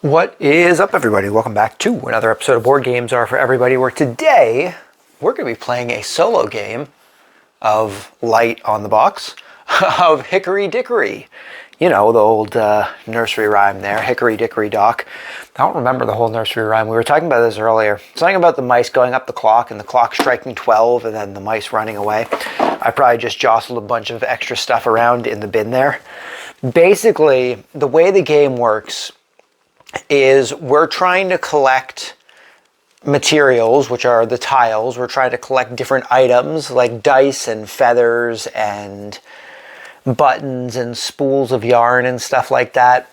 What is up, everybody? Welcome back to another episode of Board Games Are For Everybody, where today we're going to be playing a solo game of Light on the Box of Hickory Dickory. You know, the old nursery rhyme there, Hickory Dickory Dock. I don't remember the whole nursery rhyme. We were talking about this earlier. Something about the mice going up the clock and the clock striking 12 and then the mice running away. I probably just jostled a bunch of extra stuff around in the bin there. Basically, the way the game works is we're trying to collect materials, which are the tiles. We're trying to collect different items like dice and feathers and buttons and spools of yarn and stuff like that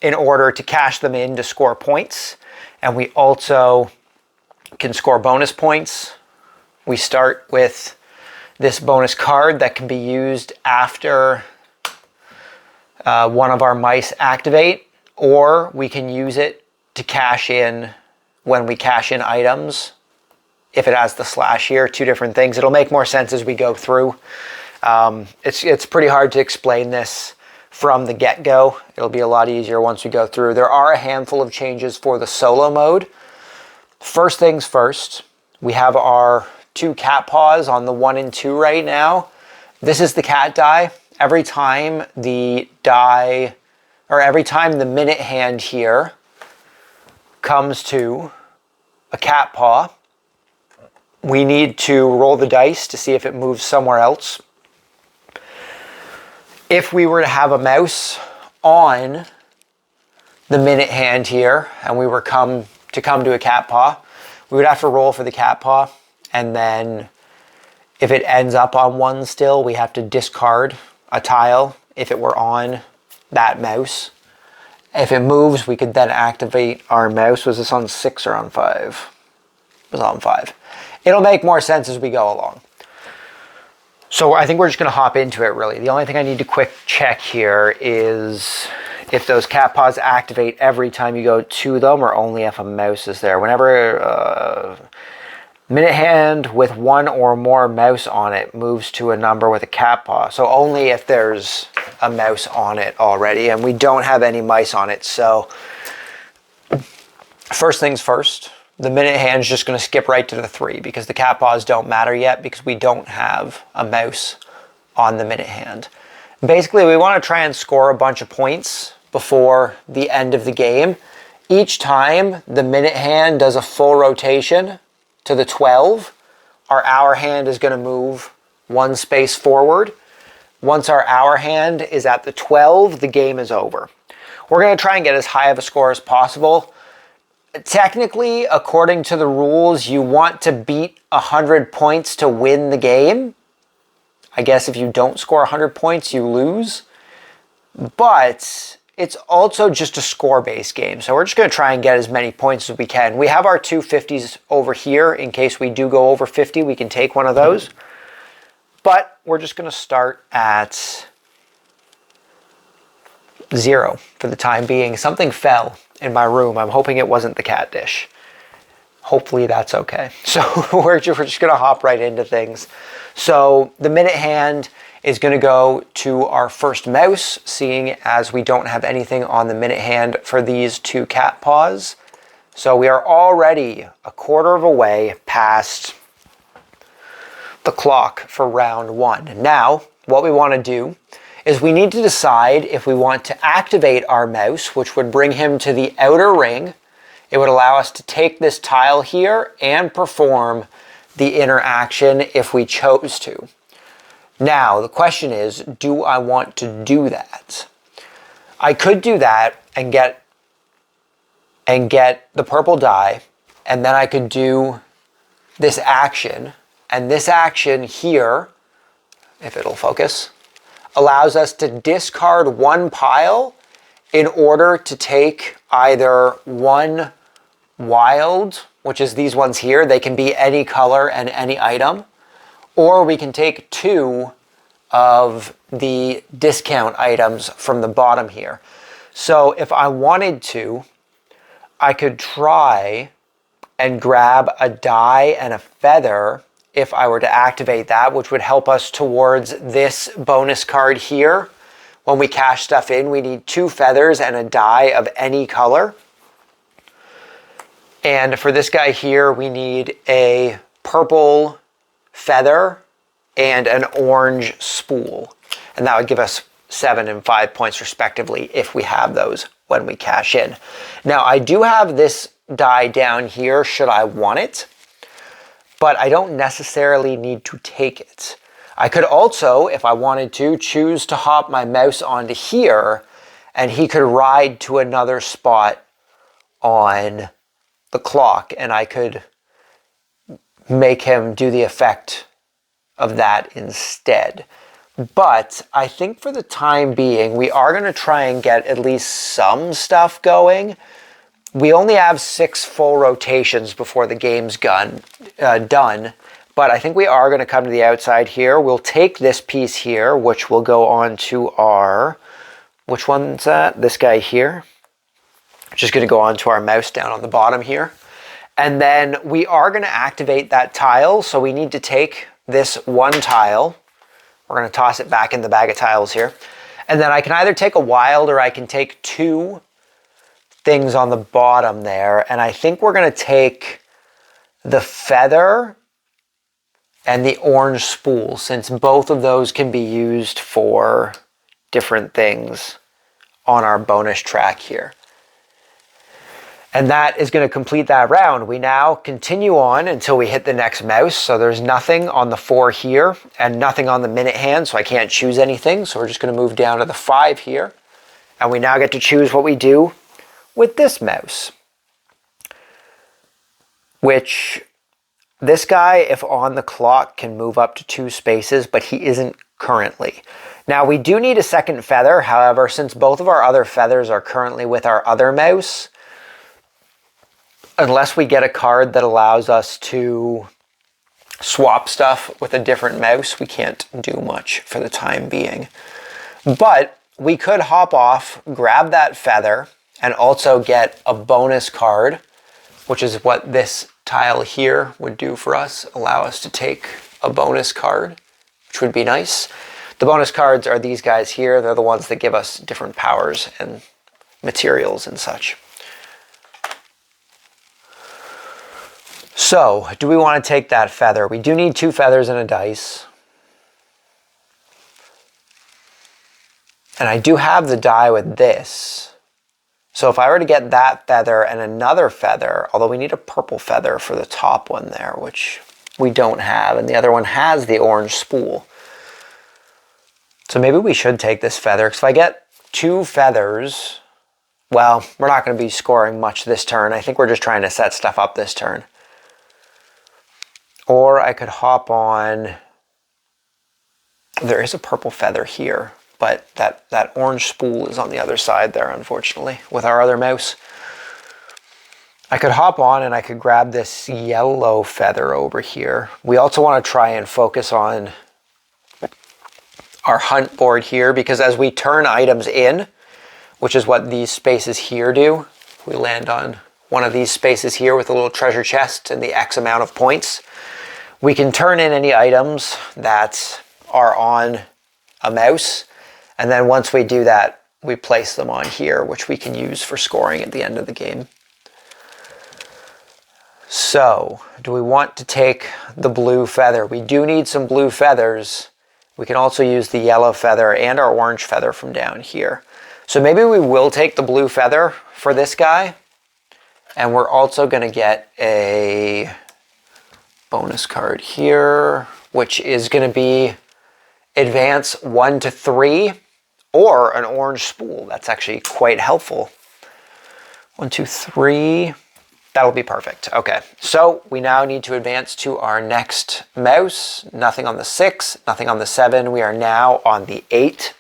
in order to cash them in to score points. And we also can score bonus points. We start with this bonus card that can be used after one of our mice activate, or we can use it to cash in when we cash in items. If it has the slash here, two different things. It'll make more sense as we go through. It's pretty hard to explain this from the get-go. It'll be a lot easier once we go through. There are a handful of changes for the solo mode. First things first, we have our two cat paws on the 1 and 2 right now. This is the cat die. Every time the die, or every time the minute hand here comes to a cat paw, we need to roll the dice to see if it moves somewhere else. If we were to have a mouse on the minute hand here and we were to come to a cat paw, we would have to roll for the cat paw, and then if it ends up on 1 still, we have to discard a tile if it were on that mouse. If it moves, we could then activate our mouse. Was this on 6 or on 5? It was on 5. It'll make more sense as we go along. So I think we're just going to hop into it, really. The only thing I need to quick check here is if those cat paws activate every time you go to them or only if a mouse is there. Whenever minute hand with 1 or more mouse on it moves to a number with a cat paw. So only if there's a mouse on it already, and we don't have any mice on it. So first things first, the minute hand's just going to skip right to the 3 because the cat paws don't matter yet because we don't have a mouse on the minute hand. Basically, we want to try and score a bunch of points before the end of the game. Each time the minute hand does a full rotation to the 12, our hour hand is going to move 1 space forward. Once our hour hand is at the 12, the game is over. We're going to try and get as high of a score as possible. Technically, according to the rules, you want to beat 100 points to win the game. I guess if you don't score 100 points, you lose. But it's also just a score-based game, so we're just going to try and get as many points as we can. We have our 2 50s over here. In case we do go over 50, we can take one of those. But we're just going to start at 0 for the time being. Something fell in my room. I'm hoping it wasn't the cat dish. Hopefully that's okay. So we're just going to hop right into things. So the minute hand is going to go to our first mouse, seeing as we don't have anything on the minute hand for these 2 cat paws. So we are already a quarter of a way past the clock for round 1. Now, what we want to do is we need to decide if we want to activate our mouse, which would bring him to the outer ring. It would allow us to take this tile here and perform the inner action if we chose to. Now, the question is, do I want to do that? I could do that and get the purple die, and then I could do this action. And this action here, if it'll focus, allows us to discard 1 pile in order to take either 1 wild, which is these ones here. They can be any color and any item. Or we can take 2 of the discount items from the bottom here. So if I wanted to, I could try and grab a die and a feather if I were to activate that, which would help us towards this bonus card here. When we cash stuff in, we need 2 feathers and a die of any color. And for this guy here, we need a purple feather and an orange spool. And that would give us 7 and 5 points respectively if we have those when we cash in. Now, I do have this die down here should I want it, but I don't necessarily need to take it. I could also, if I wanted to, choose to hop my mouse onto here, and he could ride to another spot on the clock, and I could make him do the effect of that instead. But I think for the time being, we are going to try and get at least some stuff going. We only have 6 full rotations before the game's done, but I think we are going to come to the outside here. We'll take this piece here, which will go on to our, which one's that? This guy here. Just going to go onto our mouse down on the bottom here. And then we are going to activate that tile. So we need to take this one tile. We're going to toss it back in the bag of tiles here. And then I can either take a wild or I can take 2 things on the bottom there. And I think we're going to take the feather and the orange spool, since both of those can be used for different things on our bonus track here. And that is going to complete that round. We now continue on until we hit the next mouse. So there's nothing on the 4 here and nothing on the minute hand, so I can't choose anything. So we're just going to move down to the 5 here. And we now get to choose what we do with this mouse. Which, this guy, if on the clock, can move up to 2 spaces, but he isn't currently. Now we do need a second feather. However, since both of our other feathers are currently with our other mouse, unless we get a card that allows us to swap stuff with a different mouse, we can't do much for the time being. But we could hop off, grab that feather, and also get a bonus card, which is what this tile here would do for us, allow us to take a bonus card, which would be nice. The bonus cards are these guys here. They're the ones that give us different powers and materials and such. So, do we want to take that feather? We do need 2 feathers and a dice. And I do have the die with this. So if I were to get that feather and another feather, although we need a purple feather for the top one there, which we don't have, and the other one has the orange spool. So maybe we should take this feather, because if I get 2 feathers, well, we're not going to be scoring much this turn. I think we're just trying to set stuff up this turn. Or I could hop on, there is a purple feather here, but that orange spool is on the other side there, unfortunately, with our other mouse. I could hop on and I could grab this yellow feather over here. We also want to try and focus on our hunt board here, because as we turn items in, which is what these spaces here do, we land on one of these spaces here with a little treasure chest and the X amount of points. We can turn in any items that are on a mouse, and then once we do that, we place them on here, which we can use for scoring at the end of the game. So, do we want to take the blue feather? We do need some blue feathers. We can also use the yellow feather and our orange feather from down here. So maybe we will take the blue feather for this guy, and we're also going to get a bonus card here, which is going to be advance 1 to 3 or an orange spool. That's actually quite helpful. 1, 2, 3. That'll be perfect. Okay, so we now need to advance to our next mouse. Nothing on the 6, nothing on the 7. We are now on the 8.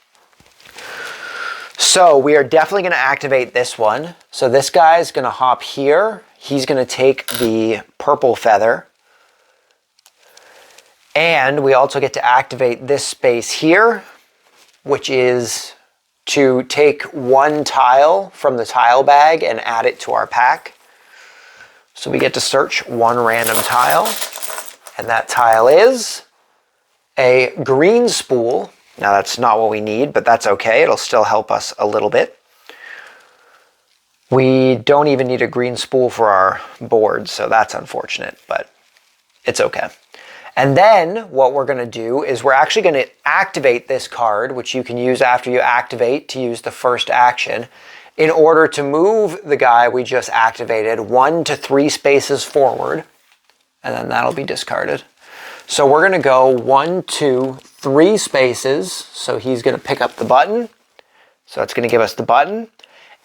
So we are definitely going to activate this one. So this guy is going to hop here. He's going to take the purple feather. And we also get to activate this space here, which is to take 1 tile from the tile bag and add it to our pack. So we get to search 1 random tile, and that tile is a green spool. Now that's not what we need, but that's okay. It'll still help us a little bit. We don't even need a green spool for our board, so that's unfortunate, but it's okay. And then what we're going to do is we're actually going to activate this card, which you can use after you activate to use the first action, in order to move the guy we just activated 1 to 3 spaces forward, and then that'll be discarded. So we're going to go 1, 2, 3 spaces, so he's going to pick up the button. So that's going to give us the button.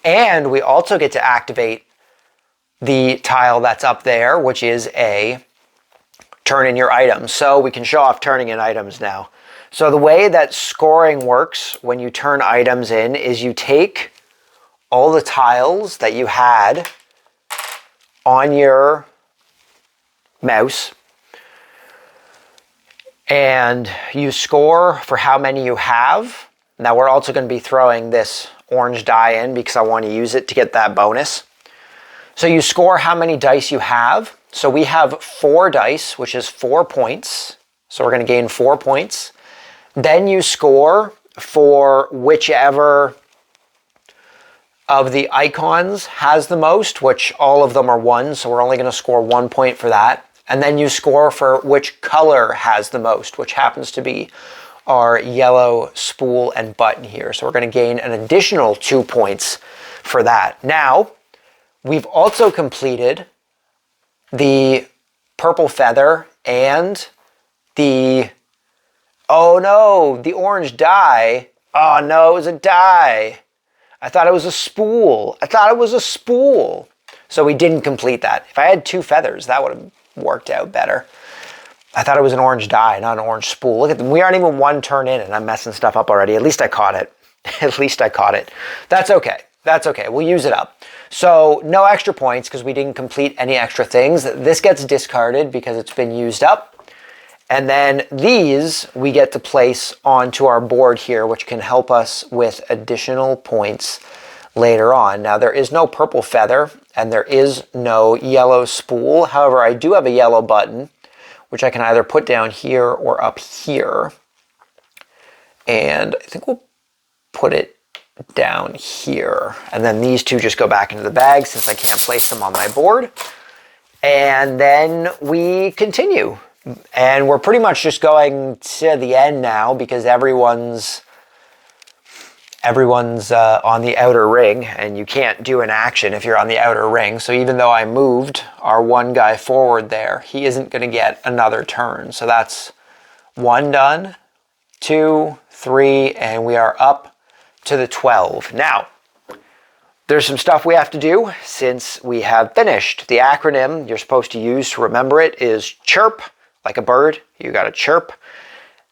And we also get to activate the tile that's up there, which is a turn in your items. So we can show off turning in items now. So the way that scoring works when you turn items in is you take all the tiles that you had on your mouse and you score for how many you have. Now we're also going to be throwing this orange die in because I want to use it to get that bonus. So you score how many dice you have. So we have 4 dice, which is 4 points. So we're going to gain 4 points. Then you score for whichever of the icons has the most, which all of them are 1. So we're only going to score 1 point for that. And then you score for which color has the most, which happens to be our yellow spool and button here. So we're going to gain an additional 2 points for that. Now, we've also completed the purple feather and the, oh no, the orange die. Oh no, it was a die. I thought it was a spool. I thought it was a spool. So we didn't complete that. If I had 2 feathers, that would have worked out better. I thought it was an orange die, not an orange spool. Look at them. We aren't even 1 turn in and I'm messing stuff up already. At least I caught it. At least I caught it. That's okay. That's okay. We'll use it up. So no extra points because we didn't complete any extra things. This gets discarded because it's been used up. And then these we get to place onto our board here, which can help us with additional points later on. Now there is no purple feather and there is no yellow spool. However, I do have a yellow button, which I can either put down here or up here. And I think we'll put it down here. And then these 2 just go back into the bag since I can't place them on my board. And then we continue. And we're pretty much just going to the end now because everyone's on the outer ring and you can't do an action if you're on the outer ring. So even though I moved our 1 guy forward there, he isn't going to get another turn. So that's 1 done, 2, 3, and we are up to the 12. Now, there's some stuff we have to do since we have finished. The acronym you're supposed to use to remember it is chirp, like a bird. You got to chirp.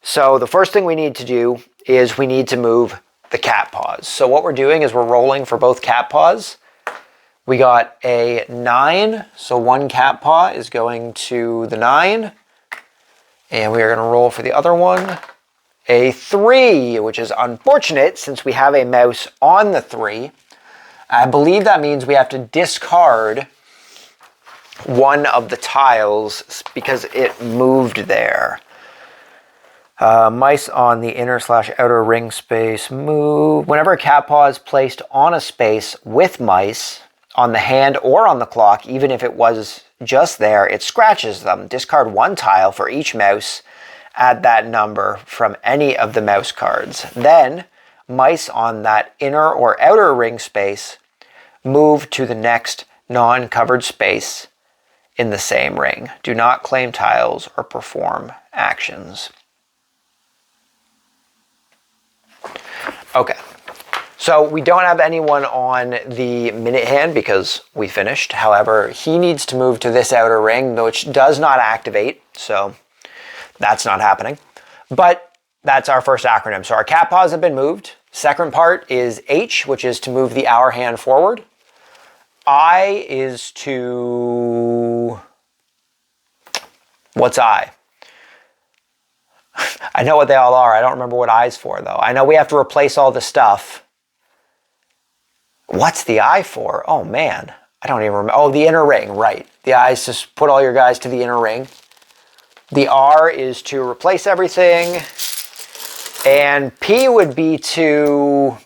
So the first thing we need to do is we need to move the cat paws. So what we're doing is we're rolling for both cat paws. We got a 9, so 1 cat paw is going to the 9. And we are going to roll for the other one. A 3, which is unfortunate since we have a mouse on the 3. I believe that means we have to discard 1 of the tiles because it moved there. Mice on the inner/outer ring space move. Whenever a cat paw is placed on a space with mice on the hand or on the clock, even if it was just there, it scratches them. Discard 1 tile for each mouse. Add that number from any of the mouse cards. Then, mice on that inner or outer ring space move to the next non-covered space in the same ring. Do not claim tiles or perform actions. Okay, so we don't have anyone on the minute hand because we finished. However, he needs to move to this outer ring, which does not activate, so that's not happening. But that's our first acronym. So our cat paws have been moved. Second part is H, which is to move the hour hand forward. I is to... What's I? I know what they all are. I don't remember what I's for, though. I know we have to replace all the stuff. What's the I for? Oh, man. I don't even remember. Oh, the inner ring, right. The I is to put all your guys to the inner ring. The R is to replace everything. And P would be to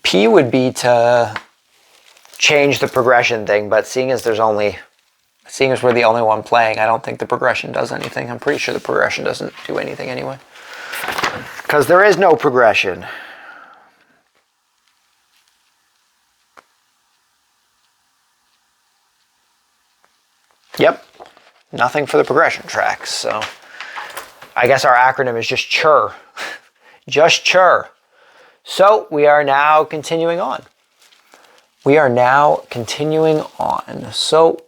P would be to change the progression thing, but seeing as we're the only one playing, I don't think the progression does anything. I'm pretty sure the progression doesn't do anything anyway. Because there is no progression. Yep, nothing for the progression tracks, so I guess our acronym is just CHUR. Just CHUR. So we are now continuing on. So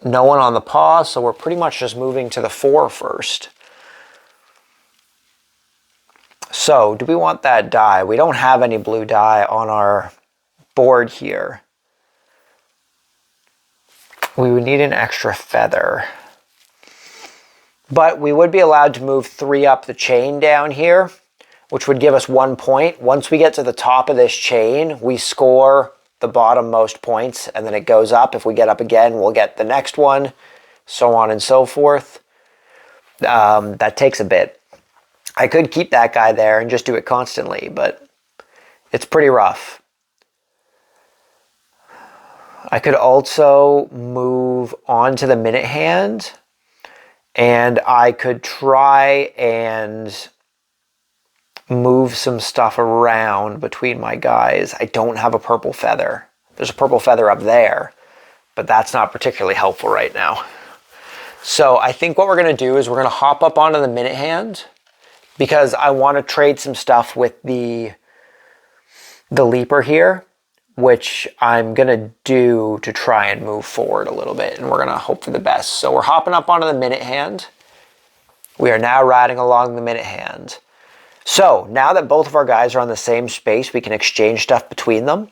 no one on the paw, so we're pretty much just moving to the 4 first. So do we want that die? We don't have any blue die on our board here. We would need an extra feather. But we would be allowed to move 3 up the chain down here, which would give us 1 point. Once we get to the top of this chain, we score the bottom most points, and then it goes up. If we get up again, we'll get the next one, so on and so forth. That takes a bit. I could keep that guy there and just do it constantly, but it's pretty rough. I could also move on to the minute hand, and I could try and move some stuff around between my guys. I don't have a purple feather. There's a purple feather up there, but that's not particularly helpful right now. So I think what we're going to do is we're going to hop up onto the minute hand, because I want to trade some stuff with the leaper here, which I'm going to do to try and move forward a little bit, and we're going to hope for the best. So we're hopping up onto the minute hand. We are now riding along the minute hand. So now that both of our guys are on the same space, we can exchange stuff between them,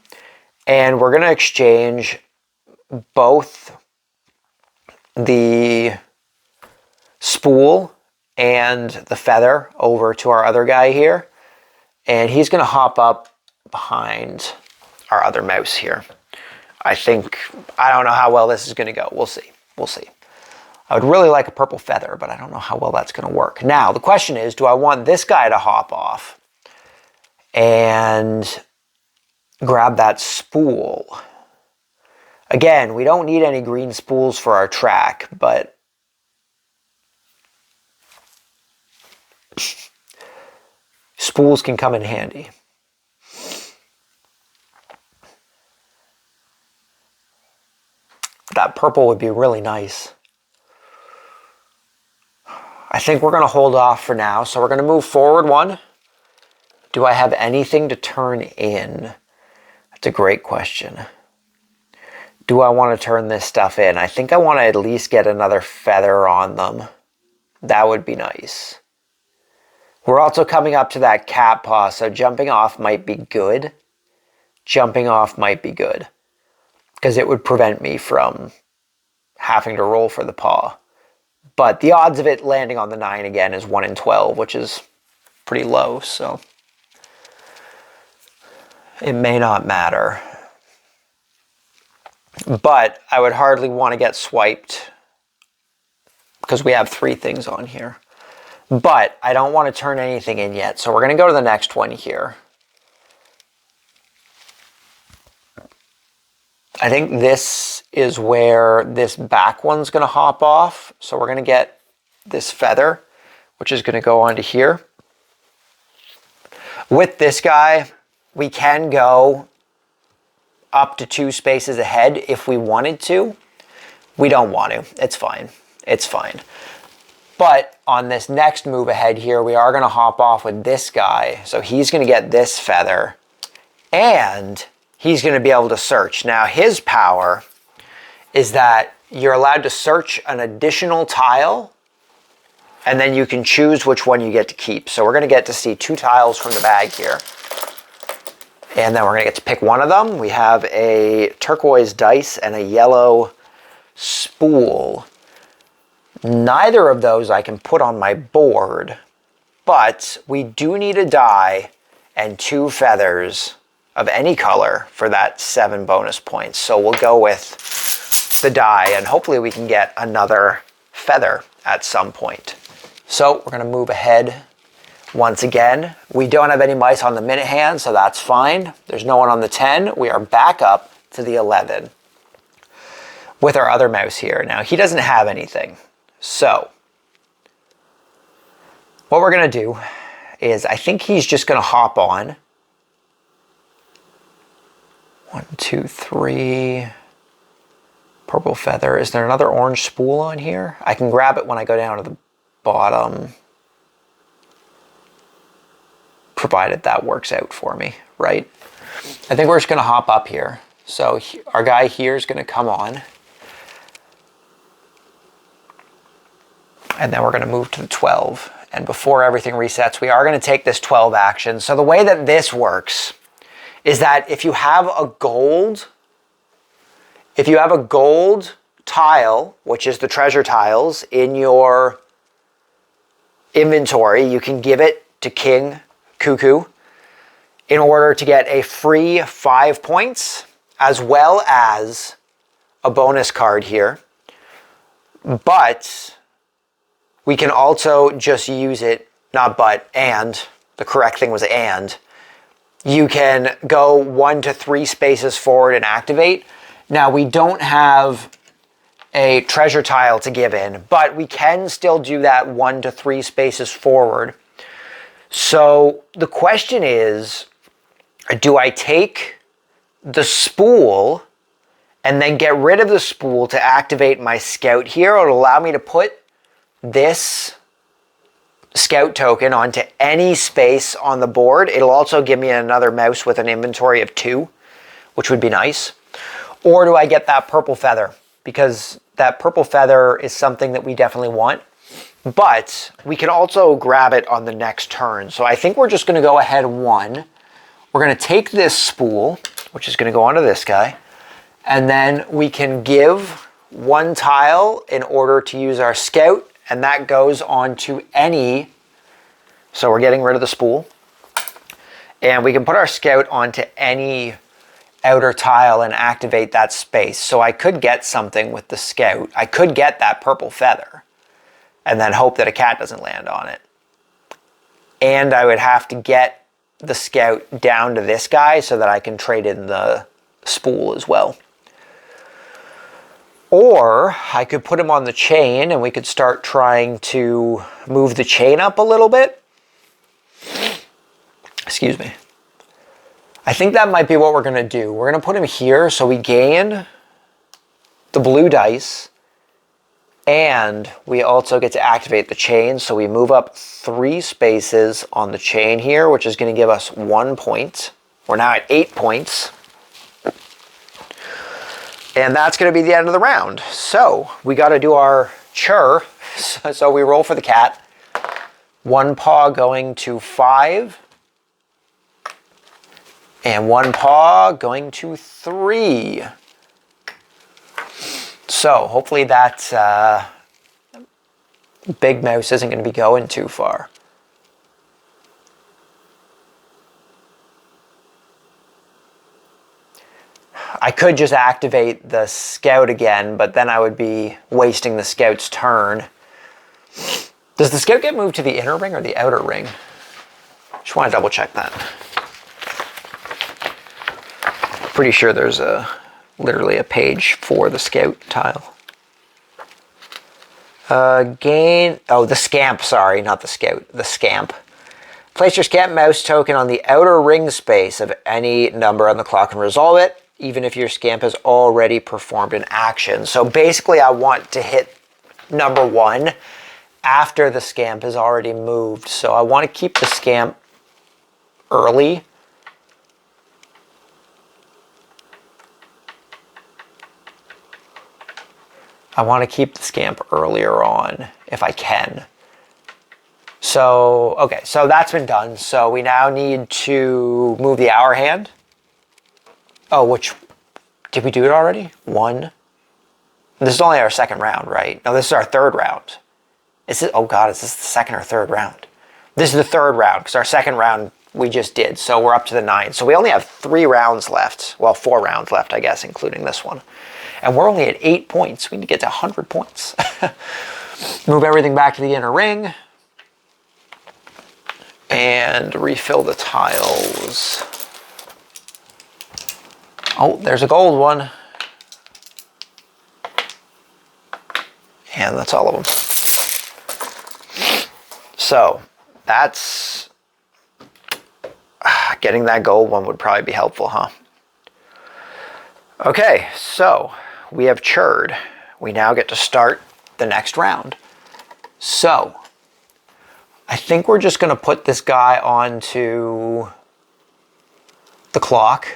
and we're going to exchange both the spool and the feather over to our other guy here, and he's going to hop up behind our other mouse here. I don't know how well this is going to go. We'll see. I would really like a purple feather, but I don't know how well that's going to work. Now, the question is, do I want this guy to hop off and grab that spool? Again, we don't need any green spools for our track, but spools can come in handy. That purple would be really nice. I think we're going to hold off for now, so we're going to move forward 1. Do I have anything to turn in? That's a great question. Do I want to turn this stuff in? I think I want to at least get another feather on them. That would be nice. We're also coming up to that cat paw, so jumping off might be good. Because it would prevent me from having to roll for the paw. But the odds of it landing on the 9 again is 1 in 12, which is pretty low, so it may not matter. But I would hardly want to get swiped because we have 3 things on here. But I don't want to turn anything in yet, so we're going to go to the next one here. I think this is where this back one's going to hop off. So we're going to get this feather, which is going to go onto here. With this guy, we can go up to 2 spaces ahead if we wanted to. We don't want to. It's fine. But on this next move ahead here, we are going to hop off with this guy. So he's going to get this feather, and he's going to be able to search. Now, his power is that you're allowed to search an additional tile, and then you can choose which one you get to keep. So we're going to get to see 2 tiles from the bag here. And then we're going to get to pick one of them. We have a turquoise dice and a yellow spool. Neither of those I can put on my board, but we do need a die and 2 feathers of any color for that 7 bonus points. So we'll go with the die, and hopefully we can get another feather at some point. So we're going to move ahead Once again, we don't have any mice on the minute hand, so that's fine. There's no one on the 10. We are back up to the 11 with our other mouse here. Now, he doesn't have anything. So, what we're going to do is, I think he's just going to hop on. 1, 2, 3. Purple feather. Is there another orange spool on here? I can grab it when I go down to the bottom. Provided that works out for me, right? I think we're just going to hop up here. So our guy here is going to come on. And then we're going to move to the 12. And before everything resets, we are going to take this 12 action. So the way that this works is that if you have a gold tile, which is the treasure tiles in your inventory, you can give it to King Cuckoo in order to get a free 5 points, as well as a bonus card here. But we can also just use it, not but, and, the correct thing was and. You can go 1 to 3 spaces forward and activate. Now, we don't have a treasure tile to give in, but we can still do that 1 to 3 spaces forward. So the question is, do I take the spool and then get rid of the spool to activate my scout here? It'll allow me to put this scout token onto any space on the board. It'll also give me another mouse with an inventory of 2, which would be nice. Or do I get that purple feather? Because that purple feather is something that we definitely want. But we can also grab it on the next turn. So I think we're just going to go ahead 1. We're going to take this spool, which is going to go onto this guy. And then we can give 1 tile in order to use our scout. And that goes on to any. So we're getting rid of the spool. And we can put our scout onto any outer tile and activate that space. So I could get something with the scout. I could get that purple feather and then hope that a cat doesn't land on it. And I would have to get the scout down to this guy so that I can trade in the spool as well. Or I could put him on the chain and we could start trying to move the chain up a little bit. Excuse me. I think that might be what we're going to do. We're going to put him here so we gain the blue dice. And we also get to activate the chain. So we move up 3 spaces on the chain here, which is going to give us 1 point. We're now at 8 points. And that's going to be the end of the round. So we got to do our chur. So we roll for the cat. 1 paw going to 5. And 1 paw going to 3. So hopefully that big mouse isn't going to be going too far. I could just activate the scout again, but then I would be wasting the scout's turn. Does the scout get moved to the inner ring or the outer ring? Just want to double check that. Pretty sure there's literally a page for the scout tile. The scamp, sorry, not the scout, the scamp. Place your scamp mouse token on the outer ring space of any number on the clock and resolve it, even if your scamp has already performed an action. So basically I want to hit number 1 after the scamp has already moved. So I want to keep the scamp early. I want to keep the scamp earlier on if I can. So, okay, so that's been done. So we now need to move the hour hand. Oh, did we do it already? 1. This is only our 2nd round, right? No, this is our 3rd round. Oh God, is this the 2nd or 3rd round? This is the 3rd round, because our 2nd round we just did. So we're up to the 9. So we only have 3 rounds left. Well, 4 rounds left, I guess, including this one. And we're only at 8 points. We need to get to 100 points. Move everything back to the inner ring. And refill the tiles. Oh, there's a gold one. And that's all of them. So that's... Getting that gold one would probably be helpful, huh? Okay, so we have churred. We now get to start the next round. So I think we're just going to put this guy onto the clock,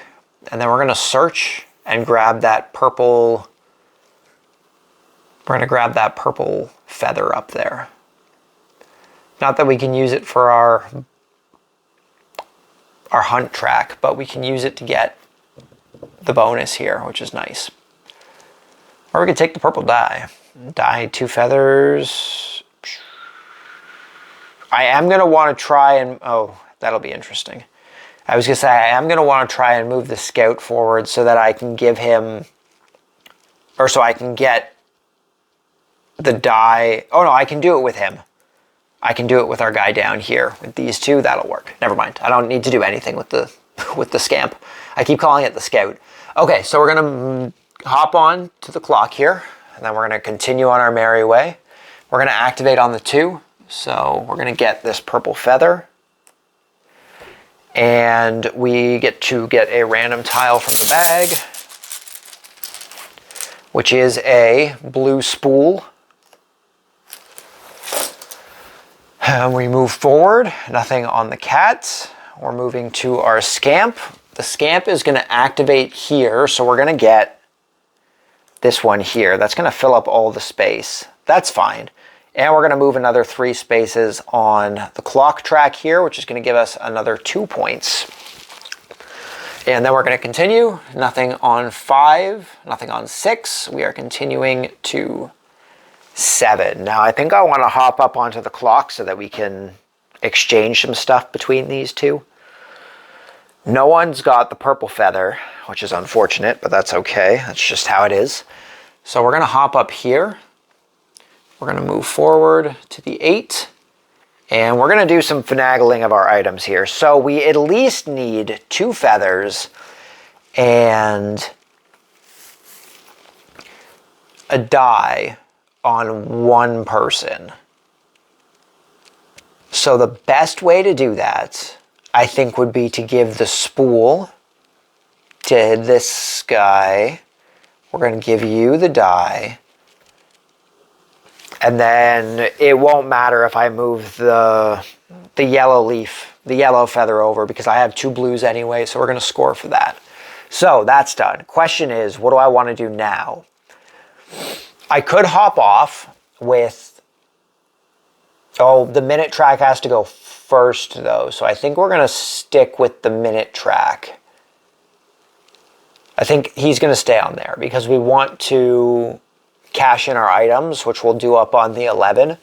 and then we're going to search and grab that purple. We're going to grab that purple feather up there. Not that we can use it for our hunt track, but we can use it to get the bonus here, which is nice. Or we could take the purple dye. Dye 2 feathers. I am going to want to try and... Oh, that'll be interesting. I was going to say, I am going to want to try and move the scout forward so that I can give him... Or so I can get the dye... Oh no, I can do it with him. I can do it with our guy down here. With these two, that'll work. Never mind. I don't need to do anything with the scamp. I keep calling it the scout. Okay, so we're going to hop on to the clock here, and then we're going to continue on our merry way. We're going to activate on the 2, so we're going to get this purple feather, and we get to get a random tile from the bag, which is a blue spool. And we move forward, nothing on the cat. We're moving to our scamp. The scamp is going to activate here, so we're going to get this one here. That's going to fill up all the space. That's fine. And we're going to move another 3 spaces on the clock track here, which is going to give us another 2 points. And then we're going to continue. Nothing on 5, nothing on 6. We are continuing to 7. Now I think I want to hop up onto the clock so that we can exchange some stuff between these two. No one's got the purple feather, which is unfortunate, but that's okay. That's just how it is. So we're going to hop up here. We're going to move forward to the 8. And we're going to do some finagling of our items here. So we at least need 2 feathers and a die on 1 person. So the best way to do that, I think, would be to give the spool to this guy. We're going to give you the die. And then it won't matter if I move the yellow leaf, the yellow feather over, because I have 2 blues anyway, so we're going to score for that. So that's done. Question is, what do I want to do now? I could hop off with... Oh, the minute track has to go first, though, so I think we're going to stick with the minute track. I think he's going to stay on there, because we want to cash in our items, which we'll do up on the 11.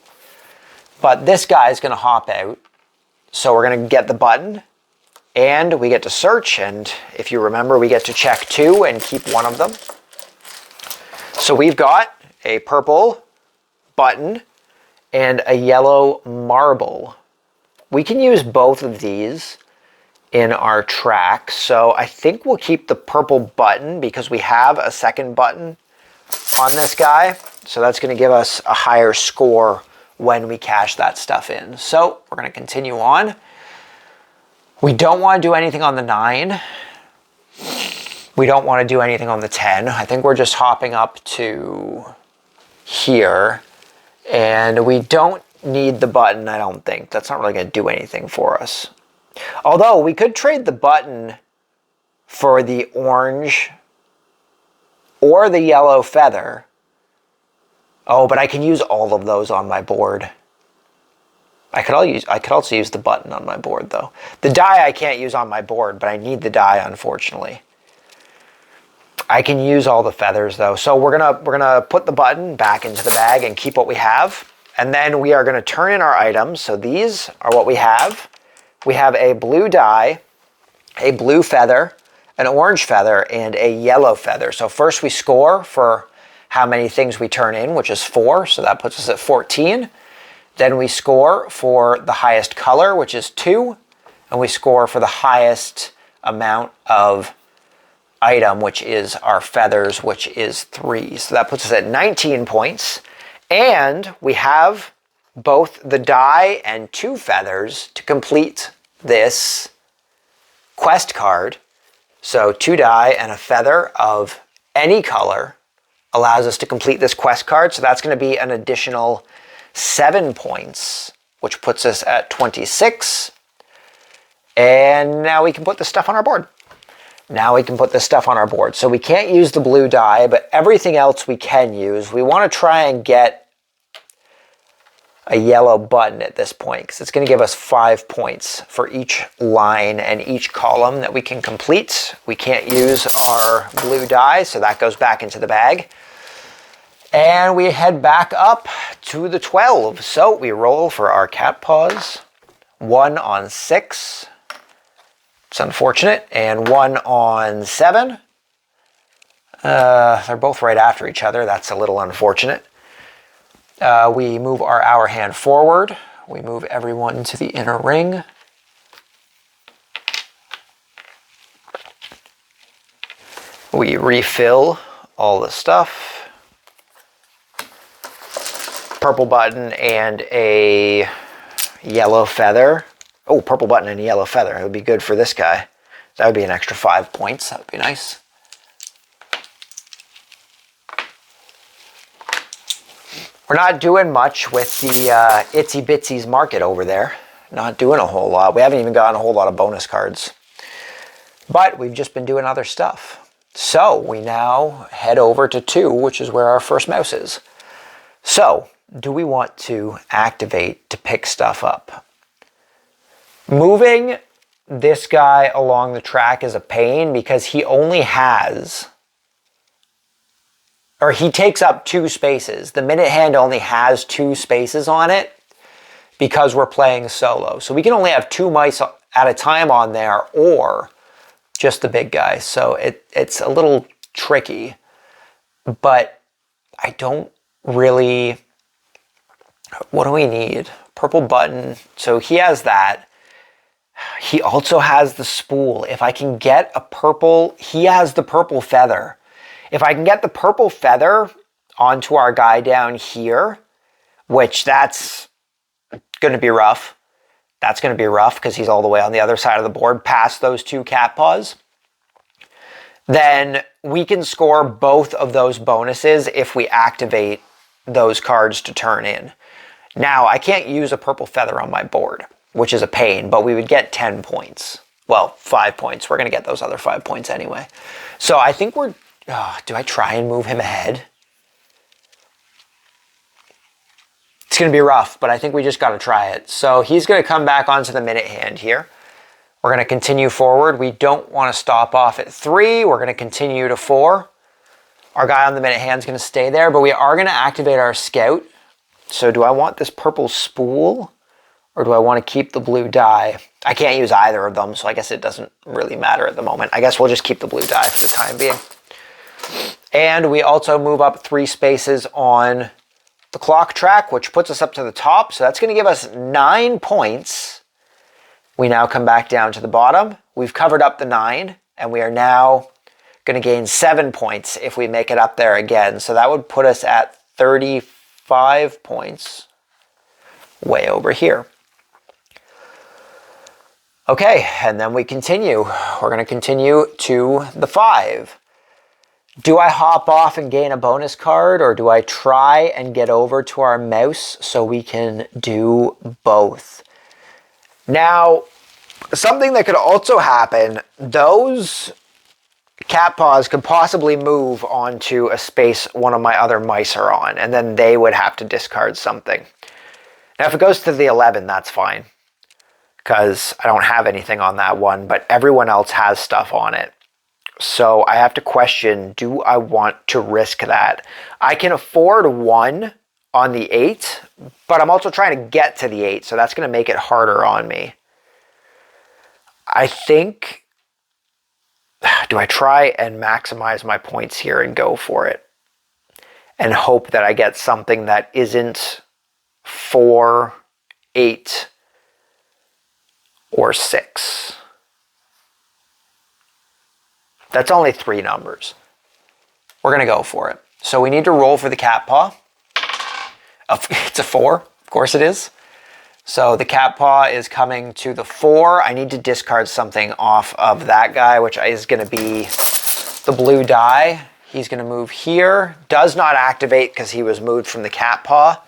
But this guy's going to hop out, so we're going to get the button, and we get to search, and if you remember, we get to check 2 and keep 1 of them. So we've got a purple button and a yellow marble. We can use both of these in our track, so I think we'll keep the purple button because we have a second button on this guy, so that's going to give us a higher score when we cash that stuff in. So we're going to continue on. We don't want to do anything on the 9. We don't want to do anything on the 10. I think we're just hopping up to here, and we don't need the button, I don't think. That's not really going to do anything for us. Although we could trade the button for the orange or the yellow feather. Oh, but I can use all of those on my board. I could also use the button on my board, though. The die I can't use on my board, but I need the die, unfortunately. I can use all the feathers, though. So we're gonna put the button back into the bag and keep what we have. And then we are going to turn in our items. So these are what we have. We have a blue die, a blue feather, an orange feather, and a yellow feather. So first we score for how many things we turn in, which is 4. So that puts us at 14. Then we score for the highest color, which is 2, and we score for the highest amount of item, which is our feathers, which is 3. So that puts us at 19 points. And we have both the die and 2 feathers to complete this quest card. So 2 die and a feather of any color allows us to complete this quest card. So that's going to be an additional 7 points, which puts us at 26. And now we can put this stuff on our board. So we can't use the blue die, but everything else we can use. We want to try and get a yellow button at this point, because it's going to give us 5 points for each line and each column that we can complete. We can't use our blue die, so that goes back into the bag. And we head back up to the 12. So we roll for our cat paws. 1 on 6. It's unfortunate. And 1 on 7. They're both right after each other. That's a little unfortunate. We move our hour hand forward. We move everyone to the inner ring. We refill all the stuff. Purple button and a yellow feather. Oh, purple button and a yellow feather. It would be good for this guy. That would be an extra 5 points. That would be nice. We're not doing much with the Itsy Bitsy's market over there. Not doing a whole lot. We haven't even gotten a whole lot of bonus cards. But we've just been doing other stuff. So we now head over to 2, which is where our first mouse is. So, do we want to activate to pick stuff up? Moving this guy along the track is a pain because he only has, or he takes up 2 spaces. The minute hand only has 2 spaces on it because we're playing solo. So we can only have 2 mice at a time on there or just the big guy. So it's a little tricky, but I don't really... What do we need? Purple button. So he has that. He also has the spool. If I can get a purple, he has the purple feather. If I can get the purple feather onto our guy down here, which that's going to be rough. That's going to be rough because he's all the way on the other side of the board past those 2 cat paws. Then we can score both of those bonuses if we activate those cards to turn in. Now, I can't use a purple feather on my board, which is a pain, but we would get 10 points. Well, 5 points. We're going to get those other 5 points anyway. So I think we're... do I try and move him ahead? It's going to be rough, but I think we just got to try it. So he's going to come back onto the minute hand here. We're going to continue forward. We don't want to stop off at 3. We're going to continue to 4. Our guy on the minute hand is going to stay there, but we are going to activate our scout. So do I want this purple spool or do I want to keep the blue die? I can't use either of them, so I guess it doesn't really matter at the moment. I guess we'll just keep the blue die for the time being. And we also move up 3 spaces on the clock track, which puts us up to the top. So that's going to give us 9 points. We now come back down to the bottom. We've covered up the 9, and we are now going to gain 7 points if we make it up there again. So that would put us at 35 points way over here. Okay, and then we continue. We're going to continue to the 5. Do I hop off and gain a bonus card, or do I try and get over to our mouse so we can do both? Now, something that could also happen, those cat paws could possibly move onto a space one of my other mice are on, and then they would have to discard something. Now, if it goes to the 11, that's fine, because I don't have anything on that one, but everyone else has stuff on it. So I have to question, do I want to risk that? I can afford 1 on the 8, but I'm also trying to get to the 8, so that's going to make it harder on me. I think, do I try and maximize my points here and go for it? And hope that I get something that isn't 4, 8, or 6. That's only 3 numbers. We're going to go for it. So we need to roll for the cat paw. It's a 4. Of course it is. So the cat paw is coming to the 4. I need to discard something off of that guy, which is going to be the blue die. He's going to move here. Does not activate because he was moved from the cat paw.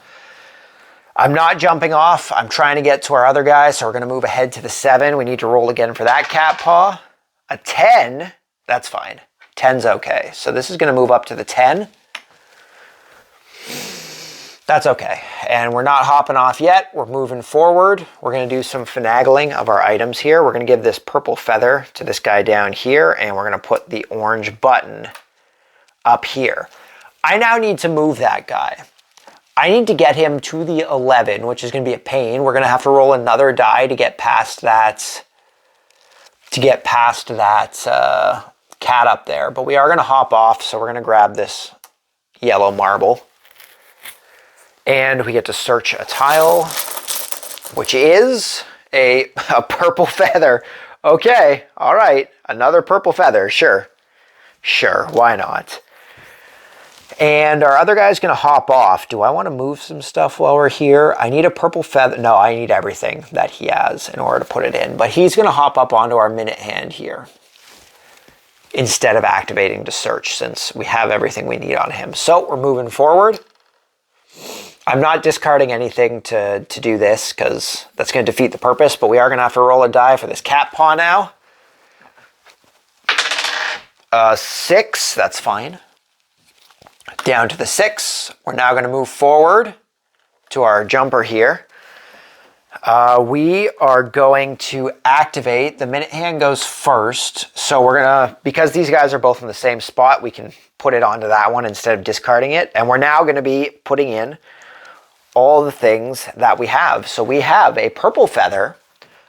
I'm not jumping off. I'm trying to get to our other guy, so we're going to move ahead to the 7. We need to roll again for that cat paw. A 10. That's fine. 10's okay. So this is going to move up to the 10. That's okay. And we're not hopping off yet. We're moving forward. We're going to do some finagling of our items here. We're going to give this purple feather to this guy down here, and we're going to put the orange button up here. I now need to move that guy. I need to get him to the 11, which is going to be a pain. We're going to have to roll another die to get past that, cat up there. But we are going to hop off, so we're going to grab this yellow marble. And we get to search a tile, which is a purple feather. Okay, all right, another purple feather, sure. Sure, why not? And our other guy's going to hop off. Do I want to move some stuff while we're here? I need a purple feather. No, I need everything that he has in order to put it in. But he's going to hop up onto our minute hand here instead of activating to search, since we have everything we need on him. So we're moving forward. I'm not discarding anything to do this because that's going to defeat the purpose, but we are going to have to roll a die for this cat paw now. 6, that's fine. Down to the 6. We're now going to move forward to our jumper here. We are going to activate. The minute hand goes first. So we're going to, because these guys are both in the same spot, we can put it onto that one instead of discarding it. And we're now going to be putting in all the things that we have. So we have a purple feather,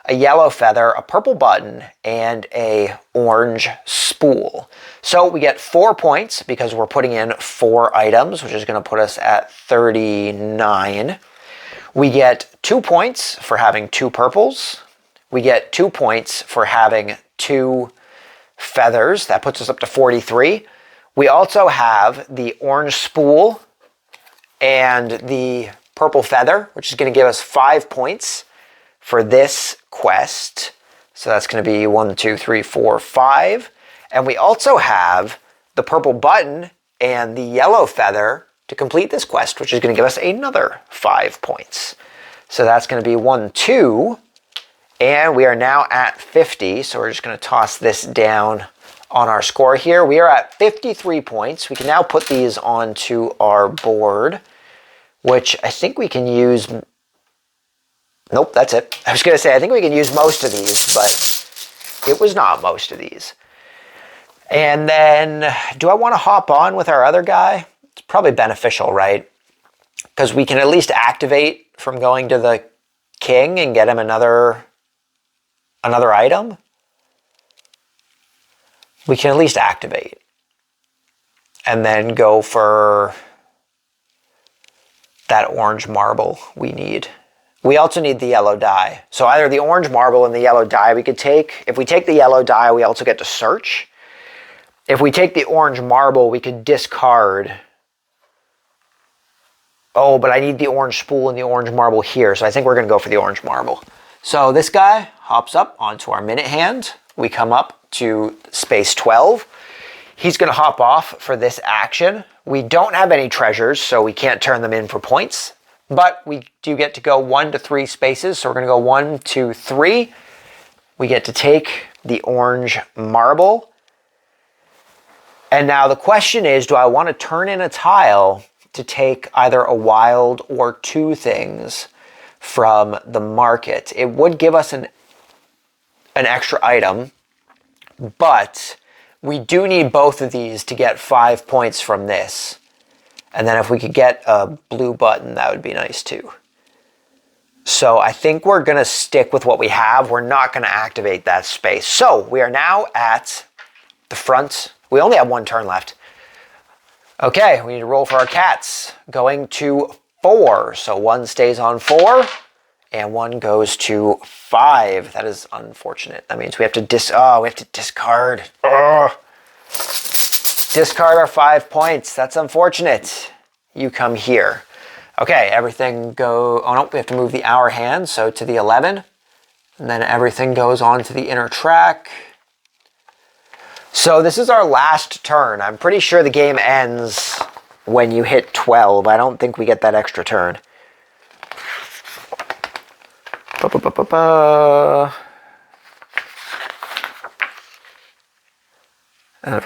a yellow feather, a purple button, and a orange spool. So we get 4 points because we're putting in 4 items, which is going to put us at 39. We get 2 points for having 2 purples. We get 2 points for having 2 feathers. That puts us up to 43. We also have the orange spool and the purple feather, which is going to give us 5 points for this quest. So that's going to be 1, 2, 3, 4, 5. And we also have the purple button and the yellow feather to complete this quest, which is going to give us another 5 points. So that's going to be 1, 2. And we are now at 50. So we're just going to toss this down on our score here. We are at 53 points. We can now put these onto our board, which I think we can use. Nope, that's it. I was going to say, I think we can use most of these, but it was not most of these. And then, do I want to hop on with our other guy? It's probably beneficial, right? Because we can at least activate from going to the king and get him another item. We can at least activate. And then go for that orange marble we need. We also need the yellow die. So either the orange marble and the yellow die we could take. If we take the yellow die, we also get to search. If we take the orange marble, we could discard. Oh, but I need the orange spool and the orange marble here. So I think we're going to go for the orange marble. So this guy hops up onto our minute hand. We come up to space 12. He's going to hop off for this action. We don't have any treasures, so we can't turn them in for points. But we do get to go 1 to 3 spaces. So we're going to go 1, 2, 3. We get to take the orange marble. And now the question is, do I want to turn in a tile to take either a wild or 2 things from the market? It would give us an extra item, but we do need both of these to get 5 points from this. And then if we could get a blue button, that would be nice too. So I think we're going to stick with what we have. We're not going to activate that space. So we are now at the front. We only have 1 turn left. Okay, we need to roll for our cats. Going to 4. So 1 stays on 4, and 1 goes to 5. That is unfortunate. That means we have to discard. Ugh. Discard our 5 points. That's unfortunate. You come here. Okay, everything go... Oh, no, we have to move the hour hand, so to the 11. And then everything goes on to the inner track. So this is our last turn. I'm pretty sure the game ends when you hit 12. I don't think we get that extra turn.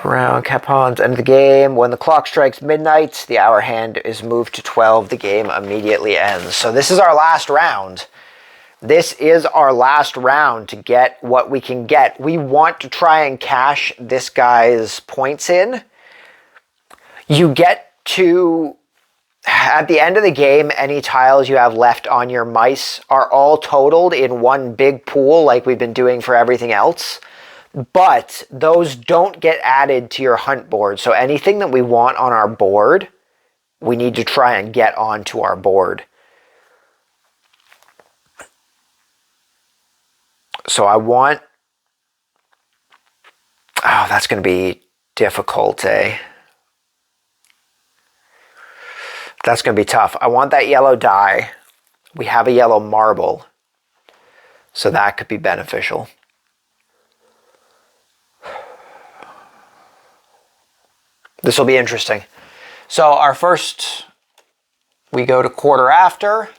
Around Capon's end of the game. When the clock strikes midnight, the hour hand is moved to 12. The game immediately ends. So this is our last round. This is our last round to get what we can get. We want to try and cash this guy's points in. You get to, at the end of the game, any tiles you have left on your mice are all totaled in one big pool like we've been doing for everything else. But those don't get added to your hunt board. So anything that we want on our board, we need to try and get onto our board. So I want... Oh, that's going to be difficult, eh? That's going to be tough. I want that yellow die. We have a yellow marble. So that could be beneficial. This will be interesting. So our first, we go to quarter after.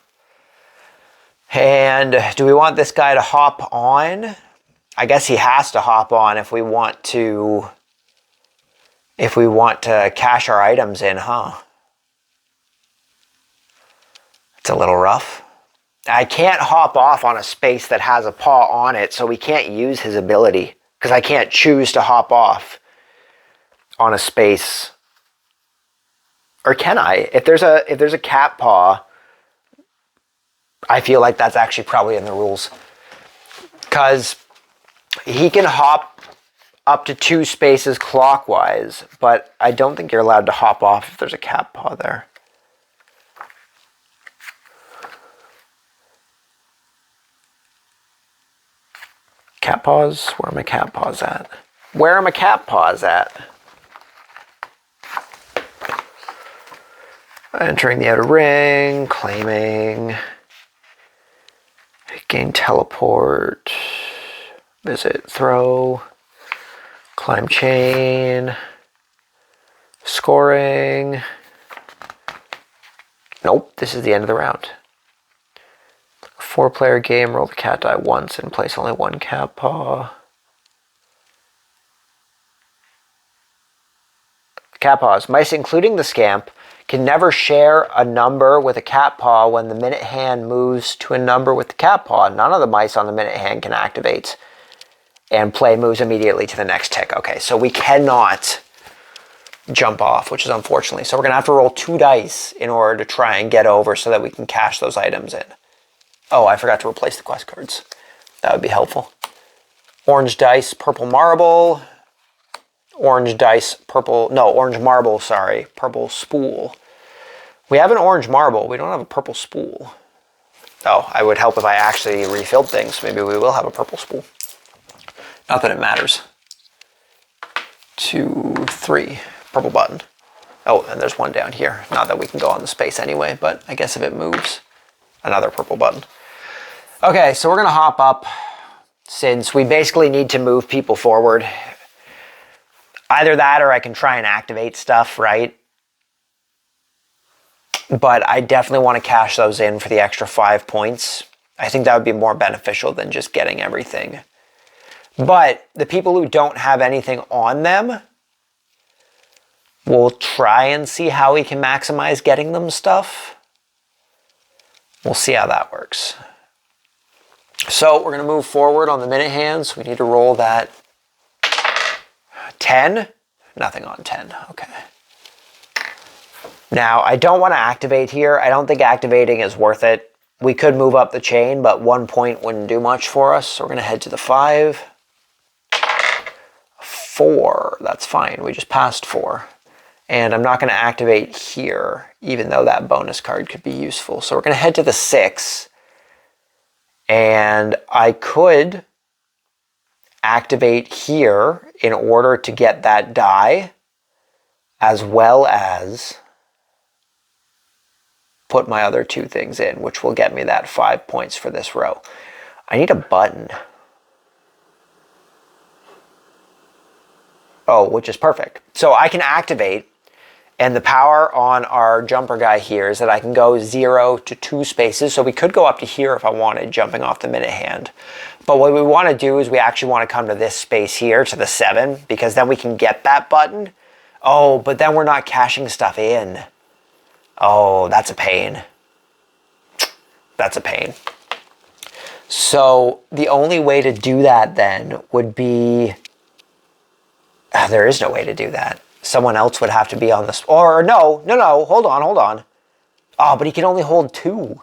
And do we want this guy to hop on? I guess he has to hop on if we want to cash our items in, huh? It's a little rough. I can't hop off on a space that has a paw on it, so we can't use his ability because I can't choose to hop off on a space. Or can I? If there's a cat paw, I feel like that's actually probably in the rules. Because he can hop up to 2 spaces clockwise, but I don't think you're allowed to hop off if there's a cat paw there. Cat paws? Where are my cat paws at? Where are my cat paws at? Entering the outer ring, claiming, gain teleport, visit, throw, climb chain, scoring. Nope, this is the end of the round. 4-player game, roll the cat die once and place only 1 cat paw. Cat paws. Mice, including the scamp, can never share a number with a cat paw when the minute hand moves to a number with the cat paw. None of the mice on the minute hand can activate. And play moves immediately to the next tick. Okay, so we cannot jump off, which is unfortunately. So we're going to have to roll 2 dice in order to try and get over so that we can cash those items in. Oh, I forgot to replace the quest cards. That would be helpful. Orange dice, purple marble. Orange dice, purple... No, orange marble, sorry. Purple spool. We have an orange marble. We don't have a purple spool. Oh, I would help if I actually refilled things. Maybe we will have a purple spool. Not that it matters. 2, 3. Purple button. Oh, and there's 1 down here. Not that we can go on the space anyway, but I guess if it moves, another purple button. Okay, so we're going to hop up since we basically need to move people forward. Either that or I can try and activate stuff, right? But I definitely want to cash those in for the extra 5 points. I think that would be more beneficial than just getting everything. But the people who don't have anything on them, we'll try and see how we can maximize getting them stuff. We'll see how that works. So we're going to move forward on the minute hands. We need to roll that 10. Nothing on 10. Okay. Now, I don't want to activate here. I don't think activating is worth it. We could move up the chain, but 1 point wouldn't do much for us. So we're going to head to the 5. 4. That's fine. We just passed 4. And I'm not going to activate here, even though that bonus card could be useful. So we're going to head to the 6. And I could activate here in order to get that die, as well as put my other 2 things in, which will get me that 5 points for this row. I need a button. Oh, which is perfect. So I can activate, and the power on our jumper guy here is that I can go 0 to 2 spaces. So we could go up to here if I wanted, jumping off the minute hand. But what we want to do is we actually want to come to this space here, to the 7, because then we can get that button. Oh, but then we're not cashing stuff in. Oh, that's a pain. That's a pain. So the only way to do that then would be... there is no way to do that. Someone else would have to be on this. Or no, hold on. Oh, but he can only hold 2.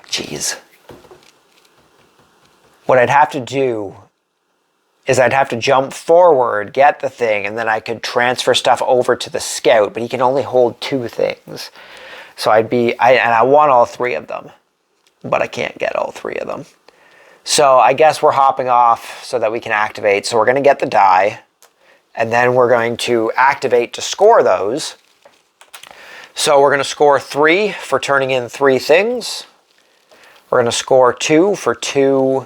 Jeez. What I'd have to do is I'd have to jump forward, get the thing, and then I could transfer stuff over to the scout, but he can only hold 2 things. So and I want all 3 of them, but I can't get all 3 of them. So I guess we're hopping off so that we can activate. So we're going to get the die, and then we're going to activate to score those. So we're going to score 3 for turning in 3 things. We're going to score 2 for 2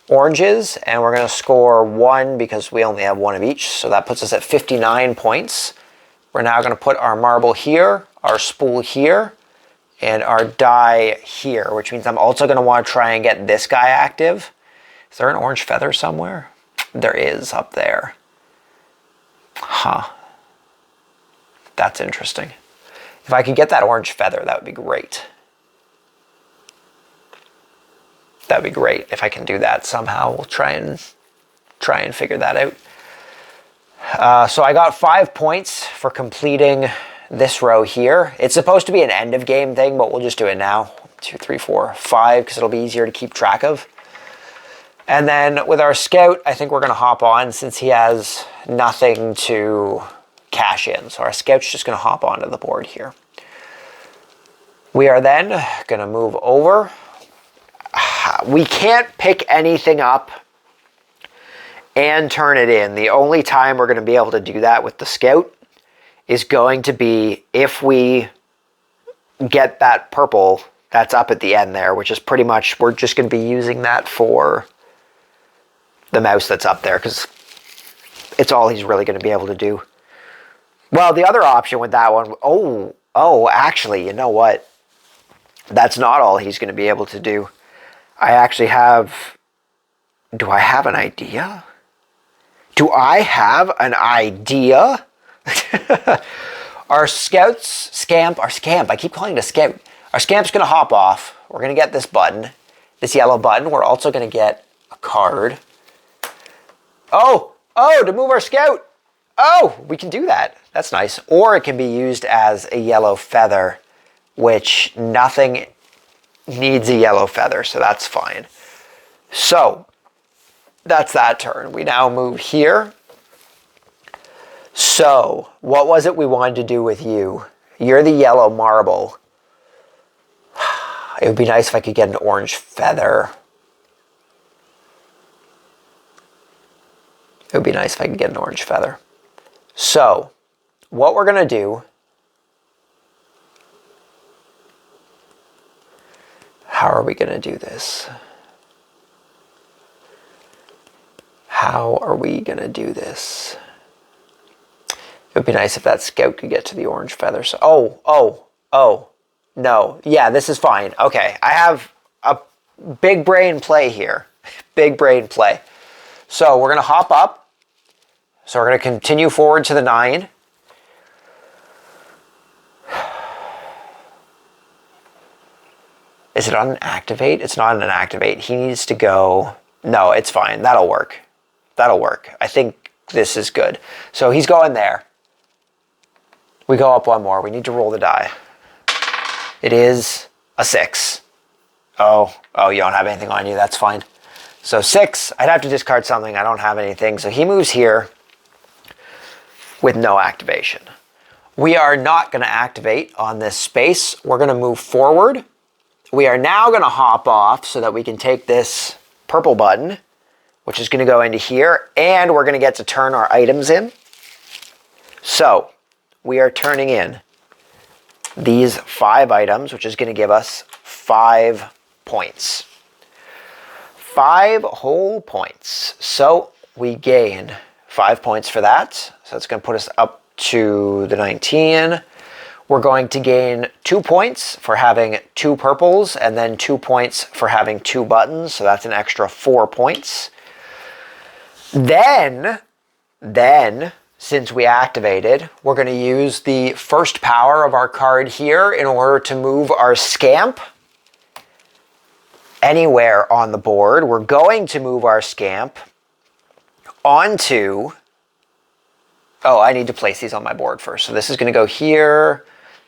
oranges, and we're going to score 1 because we only have 1 of each. So that puts us at 59 points. We're now going to put our marble here, our spool here, and our die here, which means I'm also going to want to try and get this guy active. Is there an orange feather somewhere? There is up there. Huh. That's interesting. If I could get that orange feather, that would be great. That would be great if I can do that somehow. We'll try and figure that out. So I got 5 points for completing this row here. It's supposed to be an end of game thing, but we'll just do it now. 1, 2, 3, 4, 5, because it'll be easier to keep track of. And then with our scout, I think we're going to hop on since he has nothing to cash in. So our scout's just going to hop onto the board here. We are then going to move over. We can't pick anything up and turn it in. The only time we're going to be able to do that with the scout is going to be if we get that purple that's up at the end there, which is pretty much, we're just going to be using that for the mouse that's up there because it's all he's really going to be able to do. Well, the other option with that one, actually, you know what? That's not all he's going to be able to do. I actually have, do I have an idea? Do I have an idea? Our scamp, I keep calling it a scout. Our scamp's going to hop off. We're going to get this button, this yellow button. We're also going to get a card. Oh, to move our scout. Oh, we can do that. That's nice. Or it can be used as a yellow feather, which nothing needs a yellow feather, so that's fine. So that's that turn. We now move here. So what was it we wanted to do with you? You're the yellow marble. It would be nice if I could get an orange feather. It would be nice if I could get an orange feather. So what we're going to do, how are we going to do this? How are we going to do this? It would be nice if that scout could get to the orange feather. So, no. Yeah, this is fine. Okay, I have a big brain play here. Big brain play. So we're going to hop up. So we're going to continue forward to the 9. Is it on an activate? It's not on an activate. He needs to go. No, it's fine. That'll work. That'll work. I think this is good. So he's going there. We go up 1 more. We need to roll the die. It is a 6. Oh, you don't have anything on you. That's fine. So 6, I'd have to discard something. I don't have anything. So he moves here with no activation. We are not going to activate on this space. We're going to move forward. We are now going to hop off so that we can take this purple button, which is going to go into here, and we're going to get to turn our items in. So we are turning in these 5 items, which is going to give us 5 points. 5 whole points. So we gain 5 points for that. So it's going to put us up to the 19. We're going to gain 2 points for having 2 purples, and then 2 points for having 2 buttons. So that's an extra 4 points. Then, since we activated, we're going to use the first power of our card here in order to move our scamp anywhere on the board. We're going to move our scamp onto... Oh, I need to place these on my board first. So this is going to go here.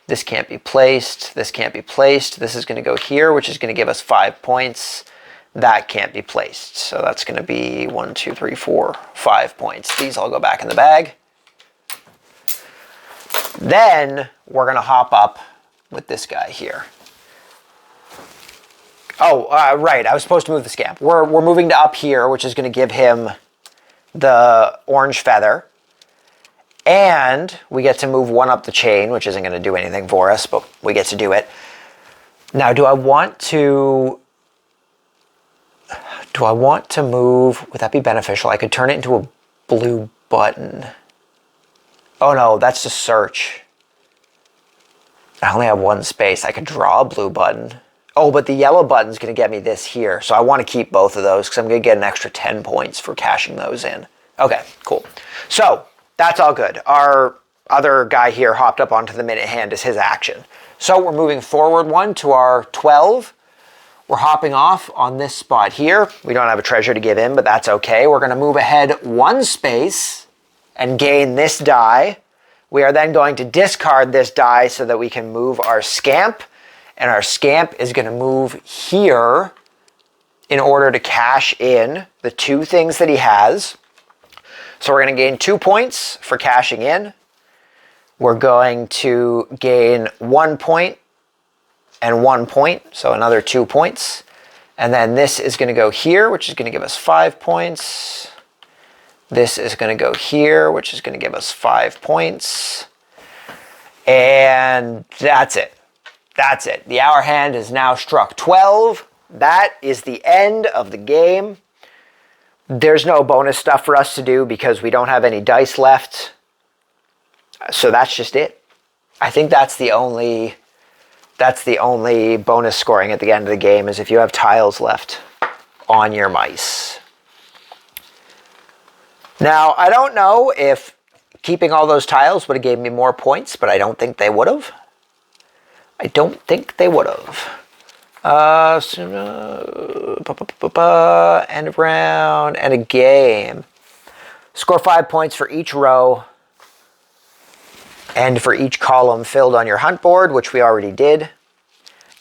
This can't be placed. This can't be placed. This is going to go here, which is going to give us 5 points. That can't be placed. So that's going to be 1, 2, 3, 4, 5 points. These all go back in the bag. Then we're going to hop up with this guy here. Oh, right. I was supposed to move the scamp. We're moving to up here, which is going to give him the orange feather. And we get to move 1 up the chain, which isn't going to do anything for us, but we get to do it. Now, do I want to move? Would that be beneficial? I could turn it into a blue button. Oh no, that's to search. I only have 1 space. I could draw a blue button. Oh, but the yellow button's going to get me this here. So I want to keep both of those because I'm going to get an extra 10 points for cashing those in. Okay, cool. So that's all good. Our other guy here hopped up onto the minute hand as his action. So we're moving forward 1 to our 12. We're hopping off on this spot here. We don't have a treasure to give in, but that's okay. We're going to move ahead 1 space and gain this die. We are then going to discard this die so that we can move our scamp. And our scamp is going to move here in order to cash in the 2 things that he has. So we're going to gain 2 points for cashing in. We're going to gain 1 point and 1 point, so another 2 points. And then this is going to go here, which is going to give us 5 points. This is going to go here, which is going to give us 5 points. And that's it. That's it. The hour hand is now struck 12. That is the end of the game. There's no bonus stuff for us to do because we don't have any dice left. So that's just it. I think that's the only bonus scoring at the end of the game is if you have tiles left on your mice. Now, I don't know if keeping all those tiles would have gave me more points, but I don't think they would have. I don't think they would have. End of round and a game. Score 5 points for each row and for each column filled on your hunt board, which we already did.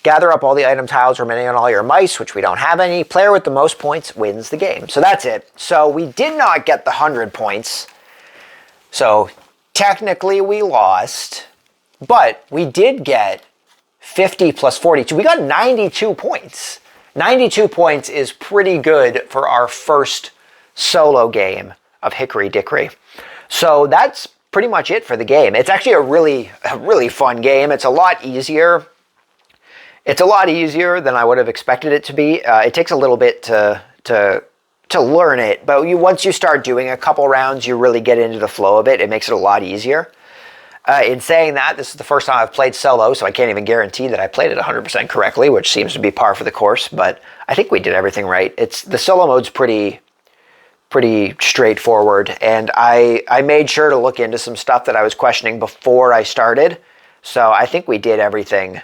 Gather up all the item tiles remaining on all your mice, which we don't have any. Player with the most points wins the game. So that's it. So we did not get the 100 points. So technically we lost, but we did get 50 plus 42. We got 92 points. 92 points is pretty good for our first solo game of Hickory Dickory. So that's pretty much it for the game. It's actually a really fun game. It's a lot easier. It's a lot easier than I would have expected it to be. It takes a little bit to learn it, but once you start doing a couple rounds, you really get into the flow of it. It makes it a lot easier. In saying that, this is the first time I've played solo, so I can't even guarantee that I played it 100% correctly, which seems to be par for the course, but I think we did everything right. The solo mode's pretty straightforward, and I made sure to look into some stuff that I was questioning before I started, so I think we did everything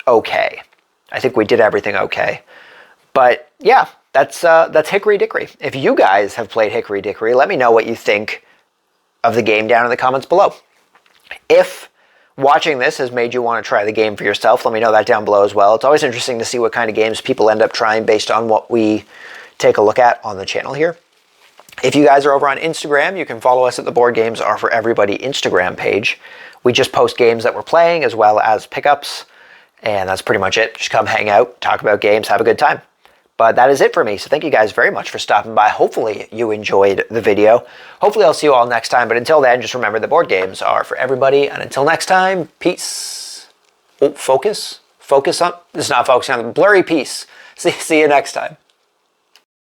okay. I think we did everything okay. But yeah, that's Hickory Dickory. If you guys have played Hickory Dickory, let me know what you think of the game down in the comments below. If watching this has made you want to try the game for yourself, let me know that down below as well. It's always interesting to see what kind of games people end up trying based on what we take a look at on the channel here. If you guys are over on Instagram, you can follow us at the Board Games Are For Everybody Instagram page. We just post games that we're playing as well as pickups, and that's pretty much it. Just come hang out, talk about games, have a good time. But that is it for me, so thank you guys very much for stopping by. Hopefully you enjoyed the video. Hopefully I'll see you all next time, but until then, just remember the board games are for everybody, and until next time, peace. Oh, focus? Focus on, it's not focusing on the blurry piece. See you next time.